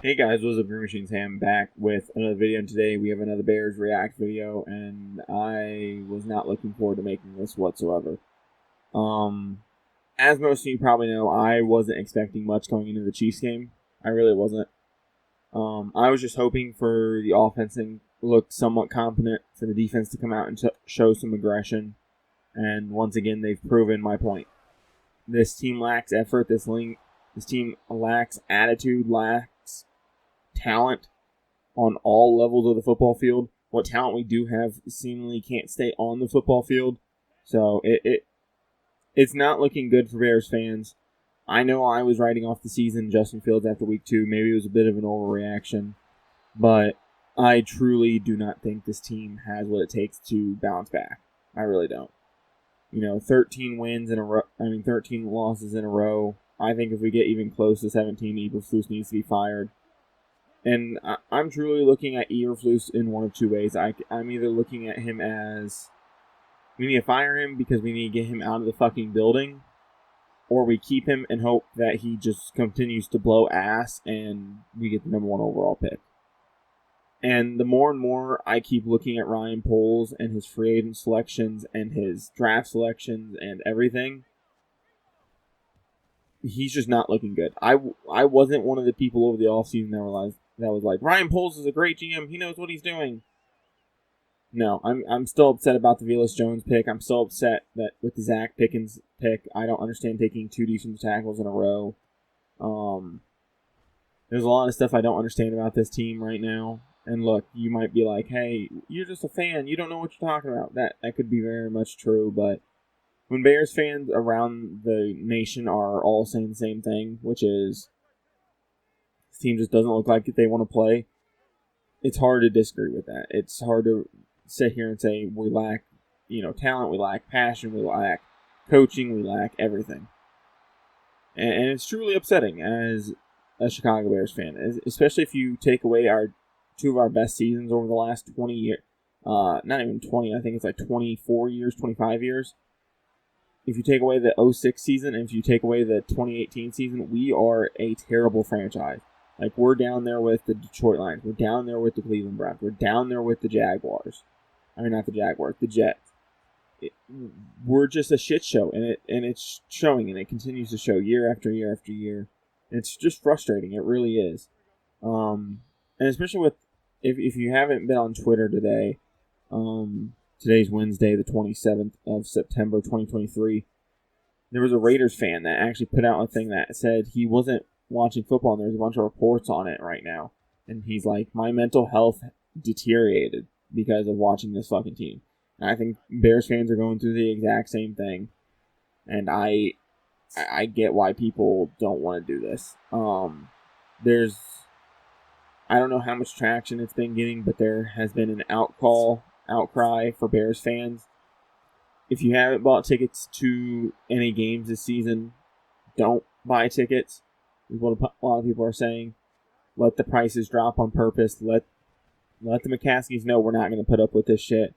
Hey guys, what's up? GreenMachineSam back with another video, and today we have another Bears React video, and I was not looking forward to making this whatsoever. As most of you probably know, I wasn't expecting much going into the Chiefs game. I really wasn't. I was just hoping for the offense to look somewhat competent, for the defense to come out and show some aggression, and once again, they've proven my point. This team lacks effort, this team lacks attitude, lacks talent on all levels of the football field. What talent we do have seemingly can't stay on the football field. So it's not looking good for Bears fans. I know I was writing off the season, Justin Fields, after week 2. Maybe it was a bit of an overreaction. But I truly do not think this team has what it takes to bounce back. I really don't. 13 wins in a row. 13 losses in a row. I think if we get even close to 17, Eberflus needs to be fired. And I'm truly looking at Eberflus in one of two ways. I'm either looking at him as we need to fire him because we need to get him out of the fucking building, or we keep him and hope that he just continues to blow ass and we get the number 1 overall pick. And the more and more I keep looking at Ryan Poles and his free agent selections and his draft selections and everything, he's just not looking good. I wasn't one of the people over the offseason that was like, Ryan Poles is a great GM. He knows what he's doing. No, I'm still upset about the Velus Jones pick. I'm still upset that with the Zach Pickens pick, I don't understand taking 2 defensive tackles in a row. There's a lot of stuff I don't understand about this team right now. And look, you might be like, hey, you're just a fan. You don't know what you're talking about. That could be very much true, but when Bears fans around the nation are all saying the same thing, which is this team just doesn't look like they want to play, it's hard to disagree with that. It's hard to sit here and say we lack, talent, we lack passion, we lack coaching, we lack everything. And it's truly upsetting as a Chicago Bears fan, especially if you take away our 2 of our best seasons over the last 20 years. Not even 20, I think it's like 24 years, 25 years. If you take away the 06 season and if you take away the 2018 season, we are a terrible franchise. Like, we're down there with the Detroit Lions. We're down there with the Cleveland Browns. We're down there with the Jaguars. Not the Jaguars, the Jets. We're just a shit show, and it's showing, and it continues to show year after year after year. And it's just frustrating. It really is. And especially with, if you haven't been on Twitter today, today's Wednesday, the 27th of September, 2023. There was a Raiders fan that actually put out a thing that said he wasn't watching football, and there's a bunch of reports on it right now. And he's like, my mental health deteriorated because of watching this fucking team. And I think Bears fans are going through the exact same thing. And I get why people don't want to do this. I don't know how much traction it's been getting, but there has been an outcry for Bears fans. If you haven't bought tickets to any games this season, don't buy tickets, is what a lot of people are saying. Let the prices drop on purpose. Let the McCaskies know we're not going to put up with this shit.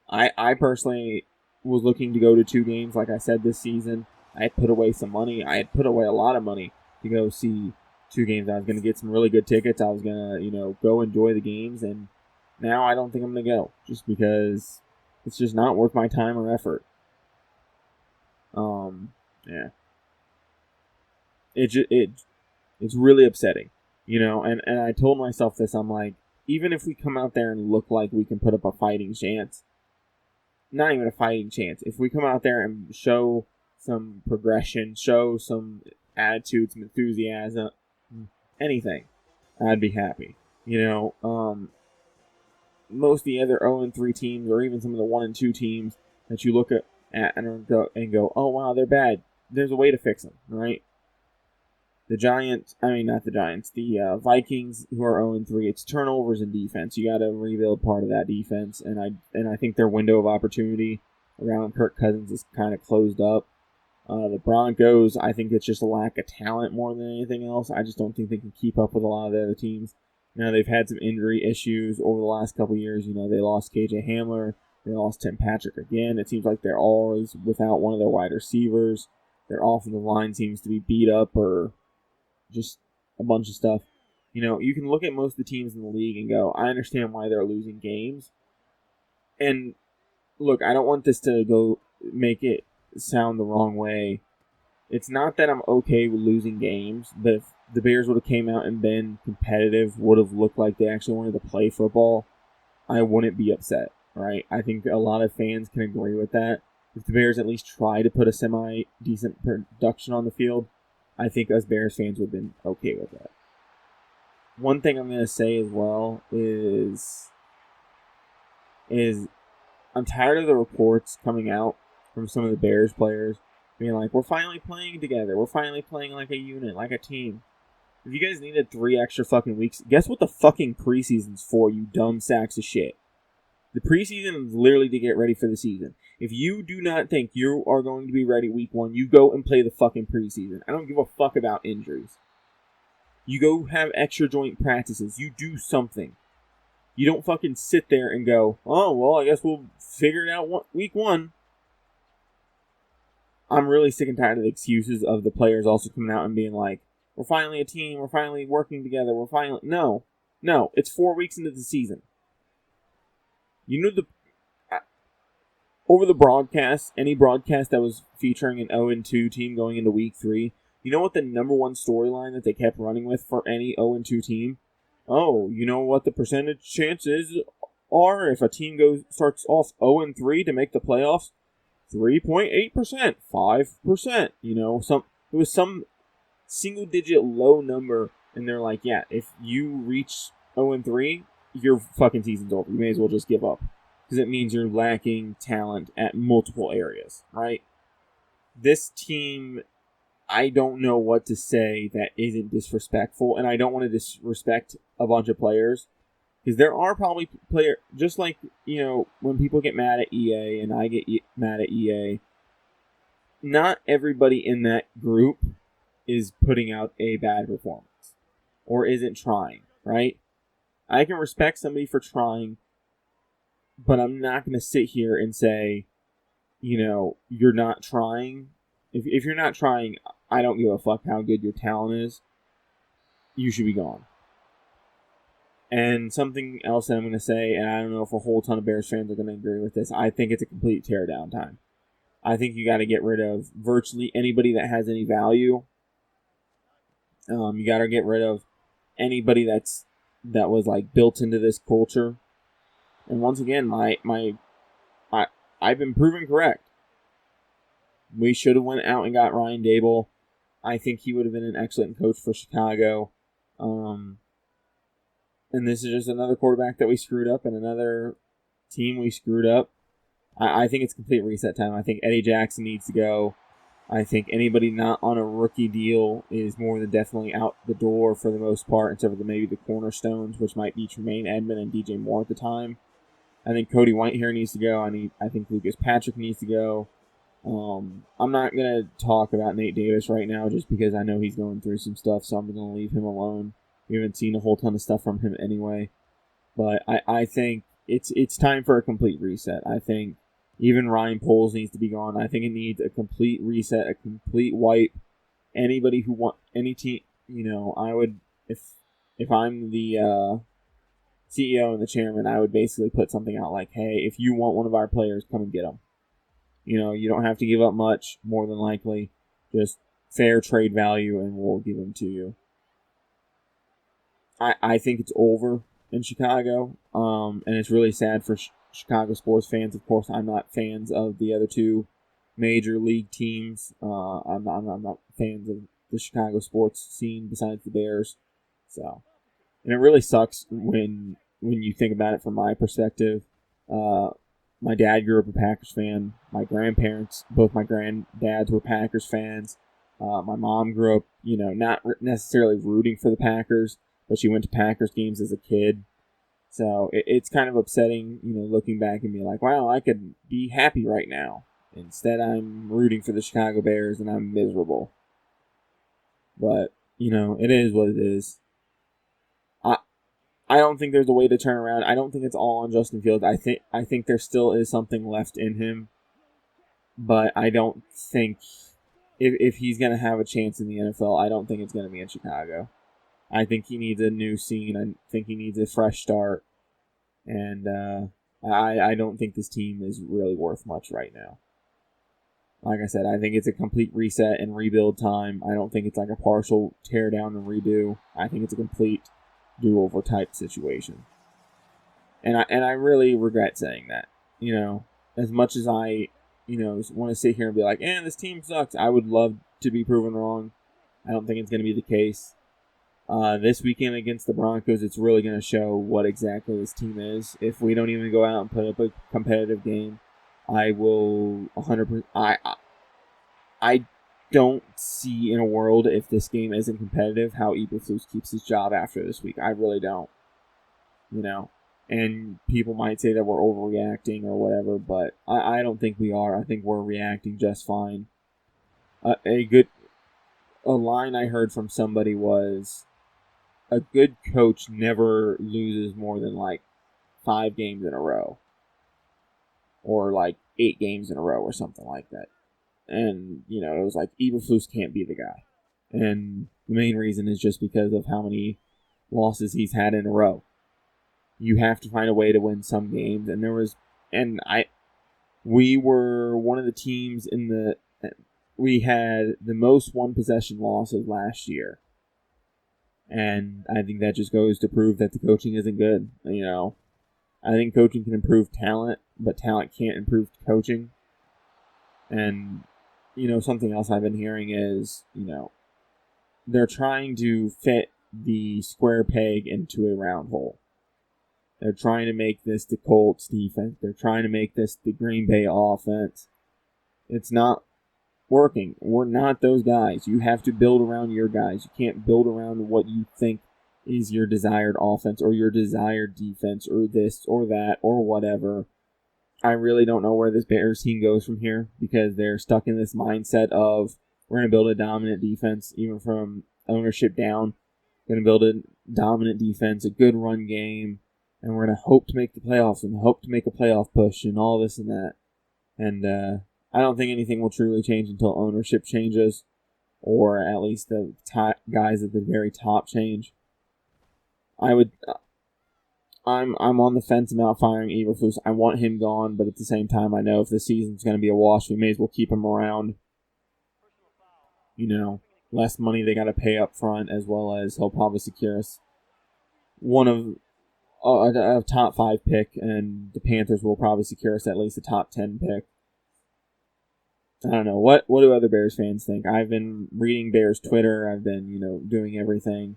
I personally was looking to go to 2 games, like I said, this season. I had put away some money. I had put away a lot of money to go see 2 games. I was going to get some really good tickets. I was going to, go enjoy the games, and now I don't think I'm going to go, just because it's just not worth my time or effort. Yeah. It's really upsetting, and I told myself this, I'm like, even if we come out there and look like we can put up a fighting chance, not even a fighting chance, if we come out there and show some progression, show some attitude, some enthusiasm, anything, I'd be happy. Most of the other 0-3 teams, or even some of the 1-2 teams that you look at and go, oh wow, they're bad. There's a way to fix them, right? The Vikings, who are 0-3, it's turnovers in defense. You got to rebuild part of that defense, and I think their window of opportunity around Kirk Cousins is kind of closed up. The Broncos, I think it's just a lack of talent more than anything else. I just don't think they can keep up with a lot of the other teams. They've had some injury issues over the last couple of years. They lost KJ Hamler. They lost Tim Patrick again. It seems like they're always without one of their wide receivers. Their offensive line seems to be beat up or just a bunch of stuff. You can look at most of the teams in the league and go, I understand why they're losing games. And look, I don't want this to go make it sound the wrong way. It's not that I'm okay with losing games, but if the Bears would have came out and been competitive, would have looked like they actually wanted to play football, I wouldn't be upset, right? I think a lot of fans can agree with that. If the Bears at least try to put a semi-decent production on the field, I think us Bears fans would have been okay with that. One thing I'm going to say as well is I'm tired of the reports coming out from some of the Bears players being like, we're finally playing together. We're finally playing like a unit, like a team. If you guys needed 3 extra fucking weeks, guess what the fucking preseason's for, you dumb sacks of shit? The preseason is literally to get ready for the season. If you do not think you are going to be ready week 1, you go and play the fucking preseason. I don't give a fuck about injuries. You go have extra joint practices. You do something. You don't fucking sit there and go, oh, well, I guess we'll figure it out week 1. I'm really sick and tired of the excuses of the players also coming out and being like, we're finally a team, we're finally working together, No, it's 4 weeks into the season. Over the broadcast, any broadcast that was featuring an 0-2 team going into week 3, you know what the number one storyline that they kept running with for any 0-2 team? Oh, you know what the percentage chances are if a team starts off 0-3 to make the playoffs? 3.8%, 5%. It was some single-digit low number, and they're like, yeah, if you reach 0-3, your fucking season's over. You may as well just give up, because it means you're lacking talent at multiple areas, right? This team, I don't know what to say that isn't disrespectful, and I don't want to disrespect a bunch of players, because there are probably players, just like, when people get mad at EA and I get mad at EA, not everybody in that group is putting out a bad performance or isn't trying, right? I can respect somebody for trying, but I'm not going to sit here and say, you're not trying. If you're not trying, I don't give a fuck how good your talent is. You should be gone. And something else that I'm going to say, and I don't know if a whole ton of Bears fans are going to agree with this, I think it's a complete teardown time. I think you got to get rid of virtually anybody that has any value. You got to get rid of anybody that was like built into this culture. And once again, I've been proven correct. We should have went out and got Ryan Dable. I think he would have been an excellent coach for Chicago. And this is just another quarterback that we screwed up and another team we screwed up. I think it's complete reset time. I think Eddie Jackson needs to go. I think anybody not on a rookie deal is more than definitely out the door for the most part, except for maybe the cornerstones, which might be Tremaine Edmonds and DJ Moore at the time. I think Cody Whitehair needs to go. I think Lucas Patrick needs to go. I'm not going to talk about Nate Davis right now just because I know he's going through some stuff, so I'm going to leave him alone. We haven't seen a whole ton of stuff from him anyway. But I think it's time for a complete reset. I think even Ryan Poles needs to be gone. I think it needs a complete reset, a complete wipe. Anybody who want any team, I would, if I'm the CEO and the chairman, I would basically put something out like, hey, if you want one of our players, come and get them. You don't have to give up much, more than likely. Just fair trade value, and we'll give them to you. I think it's over in Chicago, and it's really sad for Chicago sports fans. Of course, I'm not fans of the other two major league teams. I'm not fans of the Chicago sports scene besides the Bears. So, and it really sucks when you think about it from my perspective. My dad grew up a Packers fan. My grandparents, both my granddads were Packers fans. My mom grew up, not necessarily rooting for the Packers, but she went to Packers games as a kid. So it's kind of upsetting, looking back and being like, wow, I could be happy right now. Instead, I'm rooting for the Chicago Bears and I'm miserable. But, it is what it is. I don't think there's a way to turn around. I don't think it's all on Justin Fields. I think there still is something left in him. But I don't think if he's going to have a chance in the NFL, I don't think it's going to be in Chicago. I think he needs a new scene. I think he needs a fresh start. And I don't think this team is really worth much right now. Like I said, I think it's a complete reset and rebuild time. I don't think it's like a partial tear down and redo. I think it's a complete do-over type situation. And I really regret saying that. You know, as much as I, want to sit here and be like, this team sucks, I would love to be proven wrong. I don't think it's going to be the case. This weekend against the Broncos, it's really going to show what exactly this team is. If we don't even go out and put up a competitive game, I will 100%. I don't see in a world, if this game isn't competitive, how Eberflus keeps his job after this week. I really don't. And people might say that we're overreacting or whatever, but I don't think we are. I think we're reacting just fine. A line I heard from somebody was, a good coach never loses more than 5 games in a row. Or 8 games in a row or something like that. And, it was like, Eberflus can't be the guy. And the main reason is just because of how many losses he's had in a row. You have to find a way to win some games. We were one of the teams we had the most one possession losses last year. And I think that just goes to prove that the coaching isn't good. I think coaching can improve talent, but talent can't improve coaching. And, something else I've been hearing is, they're trying to fit the square peg into a round hole. They're trying to make this the Colts defense. They're trying to make this the Green Bay offense. It's not working. We're not those guys. You have to build around your guys. You can't build around what you think is your desired offense or your desired defense or this or that or whatever. I really don't know where this Bears team goes from here because they're stuck in this mindset of we're going to build a dominant defense even from ownership down. Going to build a dominant defense, a good run game, and we're going to hope to make the playoffs and hope to make a playoff push and all this and that. And I don't think anything will truly change until ownership changes or at least the guys at the very top change. I'm on the fence about firing Eberflus. I want him gone, but at the same time, I know if the season's going to be a wash, we may as well keep him around. Less money they got to pay up front, as well as he'll probably secure us one of a top 5 pick, and the Panthers will probably secure us at least a top 10 pick. I don't know. What do other Bears fans think? I've been reading Bears Twitter. I've been, doing everything.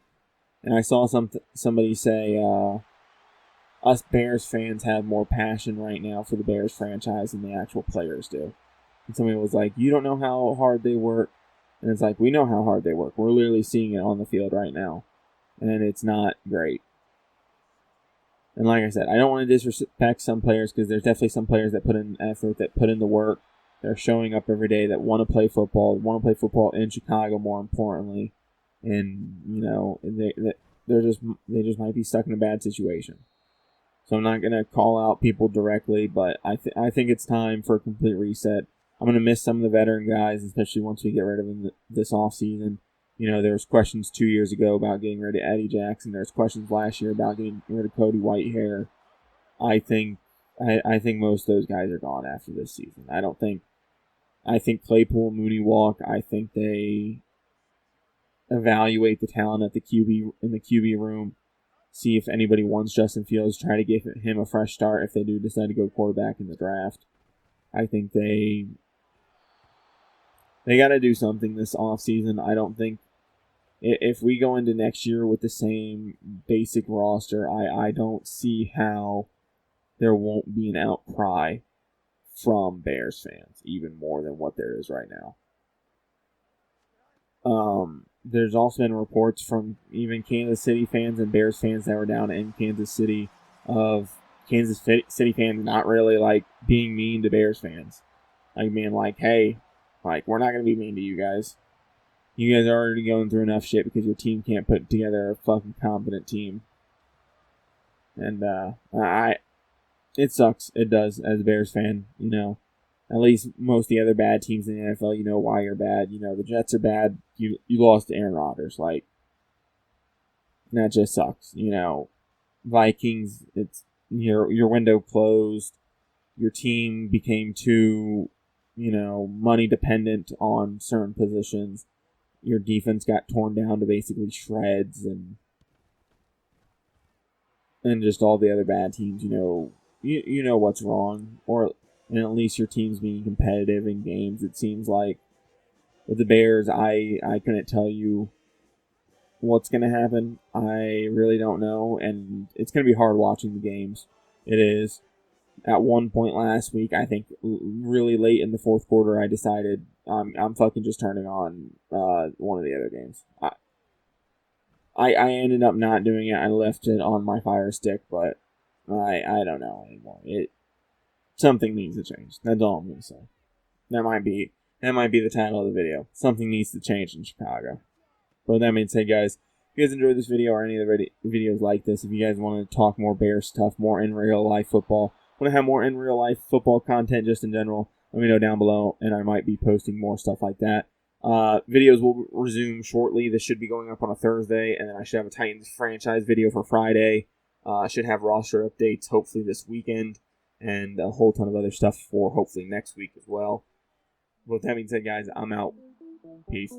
And I saw somebody say, us Bears fans have more passion right now for the Bears franchise than the actual players do. And somebody was like, you don't know how hard they work. And it's like, we know how hard they work. We're literally seeing it on the field right now. And it's not great. And like I said, I don't want to disrespect some players because there's definitely some players that put in effort, that put in the work. They're showing up every day that want to play football in Chicago more importantly. And, they just might be stuck in a bad situation. So I'm not going to call out people directly, but I think it's time for a complete reset. I'm going to miss some of the veteran guys, especially once we get rid of them this offseason. There was questions 2 years ago about getting rid of Eddie Jackson. There's questions last year about getting rid of Cody Whitehair. I think most of those guys are gone after this season. I think Claypool and Mooney walk. I think they evaluate the talent at the QB room. See if anybody wants Justin Fields, try to give him a fresh start if they do decide to go quarterback in the draft. I think they got to do something this offseason. I don't think if we go into next year with the same basic roster, I don't see how there won't be an outcry from Bears fans, even more than what there is right now. There's also been reports from even Kansas City fans and Bears fans that were down in Kansas City of Kansas City fans not really being mean to Bears fans. Being hey, we're not going to be mean to you guys. You guys are already going through enough shit because your team can't put together a fucking competent team. And it sucks. It does as a Bears fan, At least most of the other bad teams in the NFL, you know why you're bad. The Jets are bad. You lost to Aaron Rodgers. That just sucks. Vikings, it's your window closed. Your team became too, money dependent on certain positions. Your defense got torn down to basically shreds, and just all the other bad teams. You know what's wrong, and at least your team's being competitive in games. It seems like with the Bears, I couldn't tell you what's going to happen. I really don't know, and it's going to be hard watching the games. It is. At one point last week, I think really late in the fourth quarter, I decided I'm fucking just turning on one of the other games. I ended up not doing it. I left it on my Fire Stick, but I don't know anymore. Something needs to change. That's all I'm gonna say. That might be the title of the video. Something needs to change in Chicago. But with that being said, guys, if you guys enjoyed this video or any other videos like this, if you guys want to talk more Bears stuff, more in real life football, want to have more in real life football content just in general, let me know down below, and I might be posting more stuff like that. Videos will resume shortly. This should be going up on a Thursday, and then I should have a Titans franchise video for Friday. I should have roster updates hopefully this weekend, and a whole ton of other stuff for hopefully next week as well. With that being said, guys, I'm out. Peace.